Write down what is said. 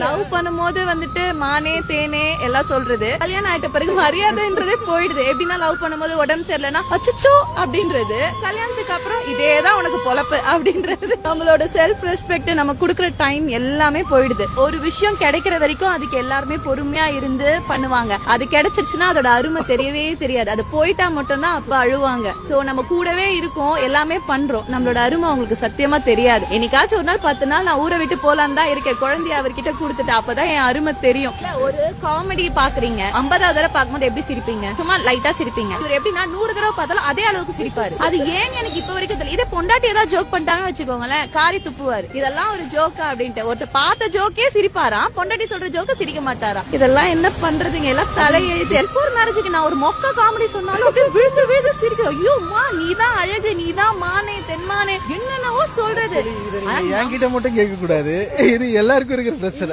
Love பண்ணும்போது வந்துட்டு மானே தேனே எல்லாம் சொல்றது, கல்யாணம் ஆயிட்ட பிறகு மரியாதைன்றதே போயிடுது. எப்படின்னா லவ் பண்ணும்போது உடம்பு சரியில்லைன்னா அச்சச்சோ அப்படின்றது, கல்யாணத்துக்கு அப்புறம் இதேதான் உனக்கு பொழப்பு அப்படின்றது. நம்மளோட செல்ஃப் ரெஸ்பெக்ட், நம்ம குடுக்கற டைம் எல்லாமே போயிடுது. ஒரு விஷயம் கிடைக்கிற வரைக்கும் அதுக்கு எல்லாருமே பொறுமையா இருந்து பண்ணுவாங்க. அது கிடைச்சிருச்சுன்னா அதோட அருமை தெரியவே தெரியாது. அது போயிட்டா மட்டும் தான் அப்ப அழுவாங்க. சோ நம்ம கூடவே இருக்கோம், எல்லாமே பண்றோம், நம்மளோட அருமை அவங்களுக்கு சத்தியமா தெரியாது. என்னைக்காச்சும் ஒரு நாள் 10 நாள் நான் ஊரை விட்டு போலான்னு தான் இருக்கேன், குழந்தைய அவர்கிட்ட கொடுத்துட்டு, அப்பதான் என் அருமை தெரியும். ஒரு காமெடி பாக்குறீங்க, 50வது தடவை பார்க்கும்போது எப்படி சிரிப்பீங்க? சும்மா லைட்டா சிரிப்பீங்க. இவர் எப்படின்னா 100 தடவை பார்த்தாலும் அதே அளவுக்கு சிரிப்பாரு. அது ஏன்னு எனக்கு இப்ப வரைக்கும் தெரியல. இதே பொண்டாட்டி ஏதாவது ஜோக் பண்ணிட்டாங்க வச்சுக்கோங்களேன், காரி துப்புவாரு. இதெல்லாம் ஒரு ஜோக்கா அப்படின்ட்டு ஒருத்தர் பார்த்த ஜோக்கே சிரிப்பாராம், பொண்டாட்டி சொல்ற ஜோக்க சிரிக்க மாட்டாரா? இதெல்லாம் என்ன பண்றதுங்க? எல்லாம் தலையெழுத்து. ஒரு மேரேஜுக்கு நான் ஒரு மொக்க காமெடி சொன்னாலும் அப்படியே விழுந்து விழுந்து சிரிக்கிறோம். ஐயோ மா, நீதான் அழகு, நீதான் மானே தென்மானே, என்னென்னவோ சொல்றது. என்கிட்ட மட்டும் கேட்க கூடாது, இது எல்லாருக்கும் இருக்கிற பிரச்சனை.